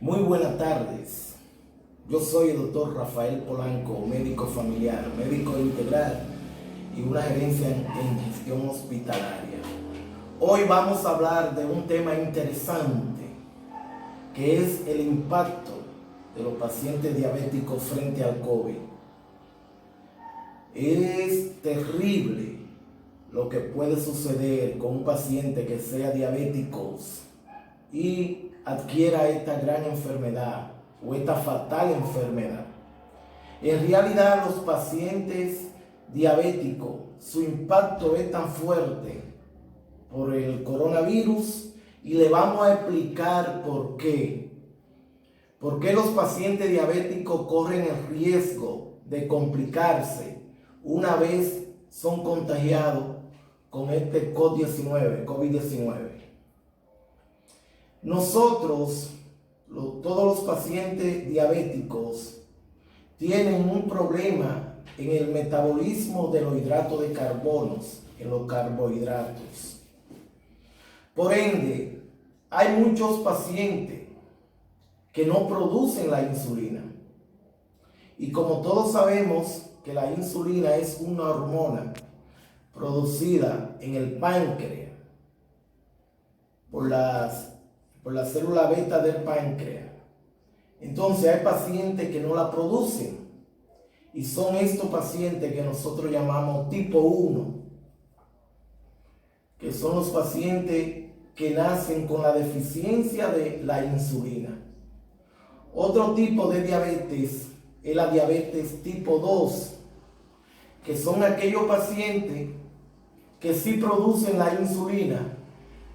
Muy buenas tardes. Yo soy el doctor Rafael Polanco, médico familiar, médico integral y una gerencia en gestión hospitalaria. Hoy vamos a hablar de un tema interesante, que es el impacto de los pacientes diabéticos frente al COVID. Es terrible lo que puede suceder con un paciente que sea diabético y adquiera esta gran enfermedad o esta fatal enfermedad. En realidad, los pacientes diabéticos, su impacto es tan fuerte por el coronavirus y le vamos a explicar por qué. ¿Por qué los pacientes diabéticos corren el riesgo de complicarse una vez son contagiados con este COVID-19? Nosotros, todos los pacientes diabéticos, tienen un problema en el metabolismo de los hidratos de carbonos, en los carbohidratos. Por ende, hay muchos pacientes que no producen la insulina. Y como todos sabemos que la insulina es una hormona producida en el páncreas por la célula beta del páncreas. Entonces hay pacientes que no la producen y son estos pacientes que nosotros llamamos tipo 1, que son los pacientes que nacen con la deficiencia de la insulina. Otro tipo de diabetes es la diabetes tipo 2, que son aquellos pacientes que sí producen la insulina,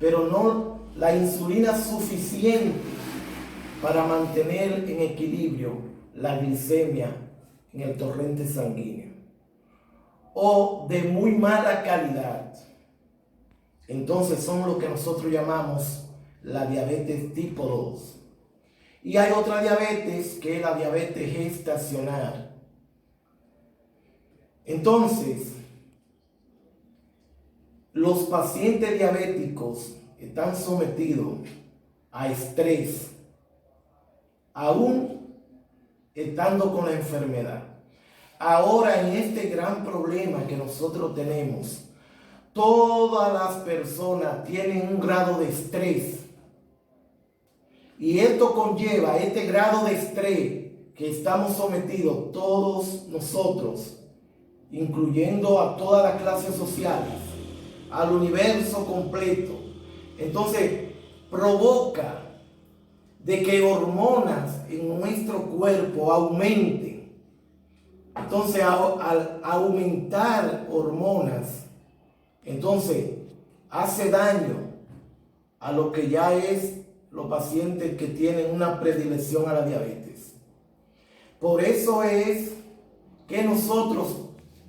pero no la insulina suficiente para mantener en equilibrio la glicemia en el torrente sanguíneo, o de muy mala calidad. Entonces son lo que nosotros llamamos la diabetes tipo 2. Y hay otra diabetes que es la diabetes gestacional. Entonces, los pacientes diabéticos están sometidos a estrés, aún estando con la enfermedad. Ahora, en este gran problema que nosotros tenemos, todas las personas tienen un grado de estrés. Y esto conlleva este grado de estrés que estamos sometidos todos nosotros, incluyendo a todas las clases sociales, al universo completo. Entonces, provoca de que hormonas en nuestro cuerpo aumenten. Entonces, al aumentar hormonas, entonces hace daño a lo que ya es los pacientes que tienen una predilección a la diabetes. Por eso es que nosotros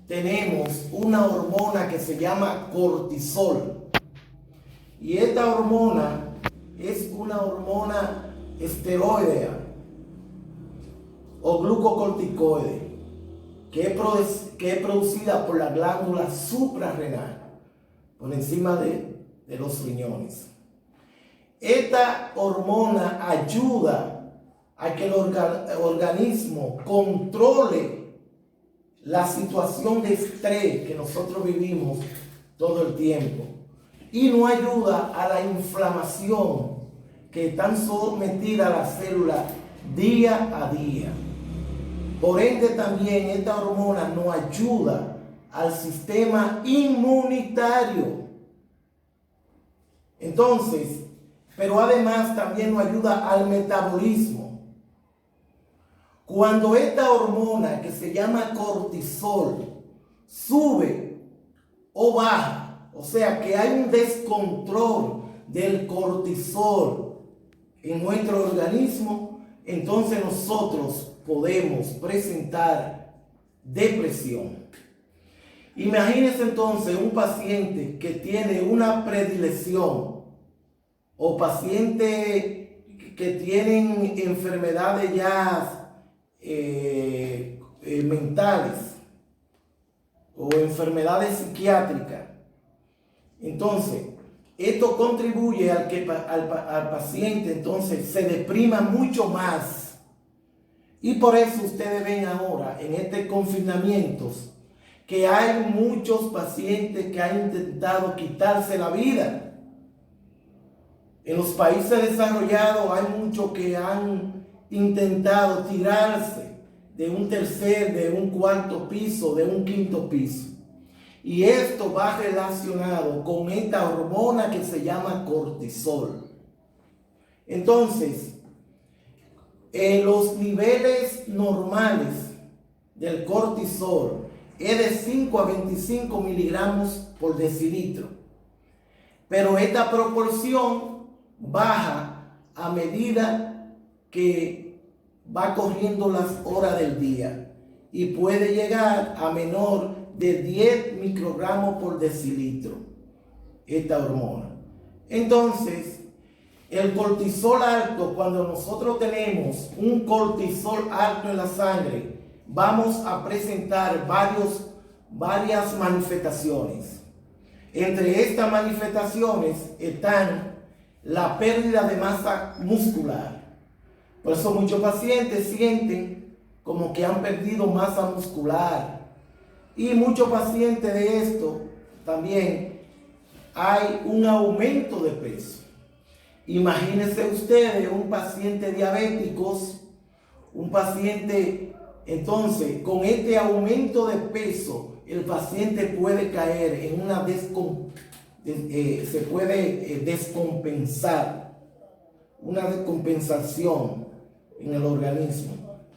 tenemos una hormona que se llama cortisol. Y esta hormona es una hormona esteroidea o glucocorticoide que es producida por la glándula suprarrenal por encima de los riñones. Esta hormona ayuda a que el organismo controle la situación de estrés que nosotros vivimos todo el tiempo y no ayuda a la inflamación que están sometidas las células día a día. Por ende, también esta hormona nos ayuda al sistema inmunitario. Entonces, pero además también nos ayuda al metabolismo. Cuando esta hormona que se llama cortisol sube o baja, o sea que hay un descontrol del cortisol en nuestro organismo, entonces nosotros podemos presentar depresión. Imagínense entonces un paciente que tiene una predilección o pacientes que tienen enfermedades ya mentales o enfermedades psiquiátricas. Entonces, esto contribuye al que al paciente entonces se deprima mucho más. Y por eso ustedes ven ahora en este confinamiento que hay muchos pacientes que han intentado quitarse la vida. En los países desarrollados hay muchos que han intentado tirarse de un tercer, de un cuarto piso, de un quinto piso. Y esto va relacionado con esta hormona que se llama cortisol. Entonces, en los niveles normales del cortisol es de 5 a 25 miligramos por decilitro. Pero esta proporción baja a medida que va corriendo las horas del día y puede llegar a menor de 10 microgramos por decilitro, esta hormona. Entonces, el cortisol alto, cuando nosotros tenemos un cortisol alto en la sangre, vamos a presentar varias manifestaciones. Entre estas manifestaciones están la pérdida de masa muscular. Por eso muchos pacientes sienten como que han perdido masa muscular. Y muchos pacientes de esto también hay un aumento de peso. Imagínense ustedes un paciente diabético, un paciente, entonces con este aumento de peso, el paciente puede caer en una se puede descompensar, una descompensación en el organismo.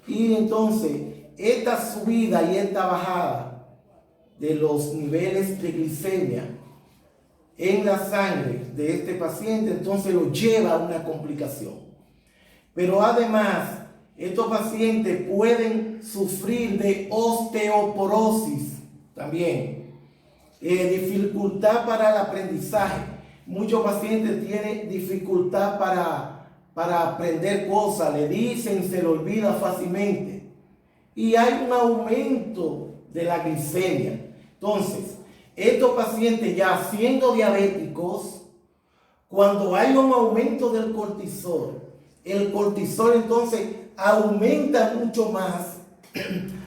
Y entonces esta subida y esta bajada de los niveles de glicemia en la sangre de este paciente, entonces lo lleva a una complicación. Pero además, estos pacientes pueden sufrir de osteoporosis también, dificultad para el aprendizaje. Muchos pacientes tienen dificultad para aprender cosas, le dicen, se le olvida fácilmente. Y hay un aumento de la glicemia. Entonces, estos pacientes ya siendo diabéticos, cuando hay un aumento del cortisol, el cortisol entonces aumenta mucho más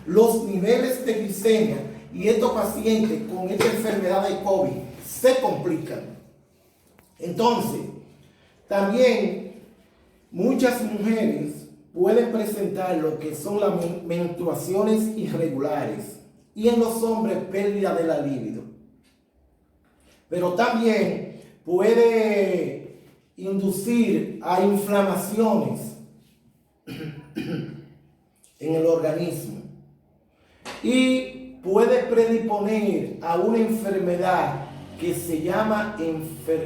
los niveles de glicemia y estos pacientes con esta enfermedad de COVID se complican. Entonces, también muchas mujeres pueden presentar lo que son las menstruaciones irregulares y en los hombres pérdida de la libido. Pero también puede inducir a inflamaciones en el organismo y puede predisponer a una enfermedad que se llama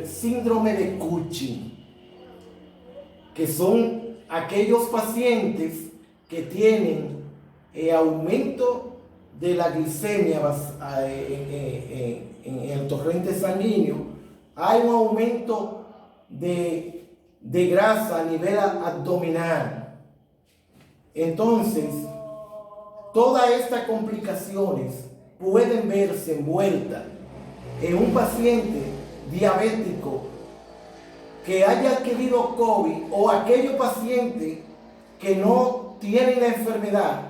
síndrome de Cushing, que son aquellos pacientes que tienen aumento de la glicemia en el torrente sanguíneo, hay un aumento de grasa a nivel abdominal. Entonces, todas estas complicaciones pueden verse envueltas en un paciente diabético que haya adquirido COVID o aquellos pacientes que no tienen la enfermedad,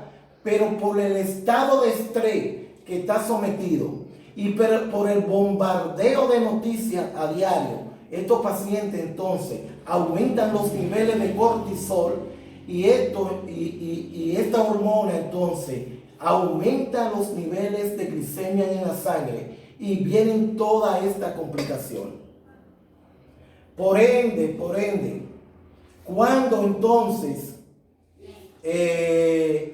pero por el estado de estrés que está sometido y por el bombardeo de noticias a diario, estos pacientes entonces aumentan los niveles de cortisol y esta hormona entonces aumenta los niveles de glicemia en la sangre y vienen toda esta complicación. Por ende, cuando entonces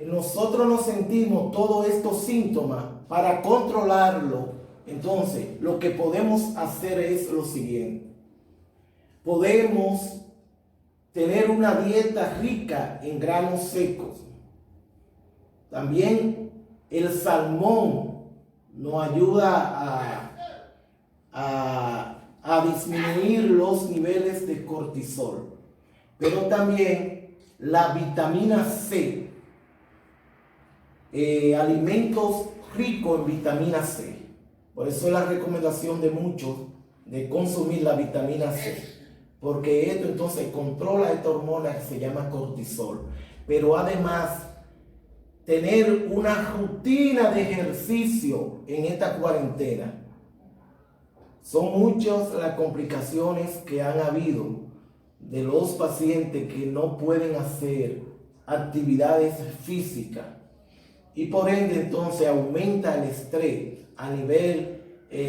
nosotros nos sentimos todos estos síntomas, para controlarlo, entonces lo que podemos hacer es lo siguiente. Podemos tener una dieta rica en granos secos. También el salmón nos ayuda a disminuir los niveles de cortisol. Pero también la vitamina C, alimentos ricos en vitamina C. Por eso es la recomendación de muchos de consumir la vitamina C, porque esto entonces controla esta hormona que se llama cortisol. Pero además, tener una rutina de ejercicio en esta cuarentena. Son muchas las complicaciones que han habido de los pacientes que no pueden hacer actividades físicas y por ende entonces aumenta el estrés a nivel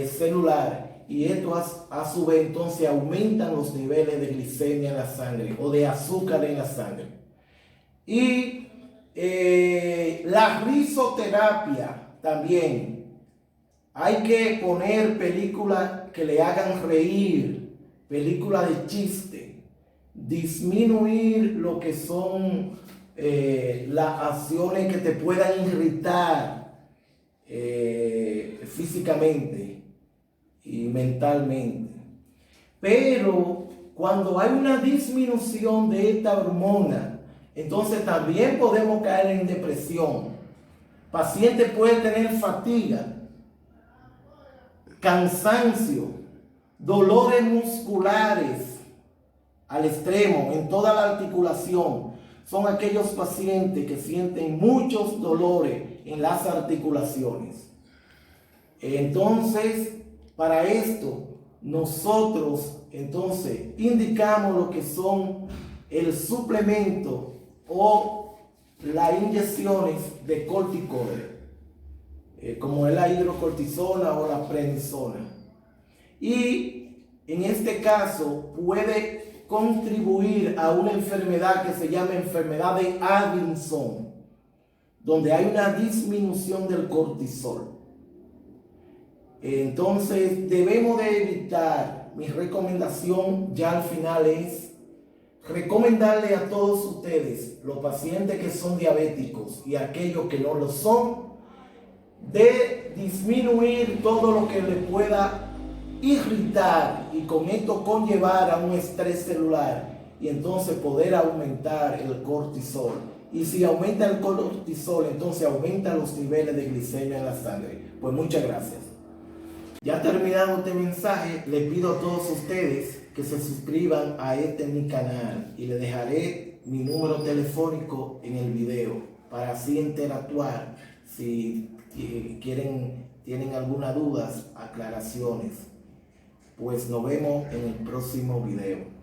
celular, y esto a su vez entonces aumentan los niveles de glicemia en la sangre o de azúcar en la sangre. Y la risoterapia también. Hay que poner películas que le hagan reír, películas de chiste, disminuir lo que son las acciones que te puedan irritar físicamente y mentalmente. Pero cuando hay una disminución de esta hormona, entonces también podemos caer en depresión. Paciente puede tener fatiga, cansancio, dolores musculares al extremo, en toda la articulación. Son aquellos pacientes que sienten muchos dolores en las articulaciones. Entonces, para esto, nosotros entonces indicamos lo que son el suplemento o las inyecciones de corticoides, como es la hidrocortisona o la prednisona. Y en este caso puede contribuir a una enfermedad que se llama enfermedad de Addison, donde hay una disminución del cortisol. Entonces debemos de evitar, mi recomendación ya al final es recomendarle a todos ustedes, los pacientes que son diabéticos y aquellos que no lo son, de disminuir todo lo que le pueda irritar y con esto conllevar a un estrés celular y entonces poder aumentar el cortisol. Y si aumenta el cortisol, entonces aumenta los niveles de glicemia en la sangre. Pues muchas gracias. Ya terminado este mensaje, les pido a todos ustedes que se suscriban a mi canal y les dejaré mi número telefónico en el video para así interactuar si tienen alguna duda, aclaraciones. Pues nos vemos en el próximo video.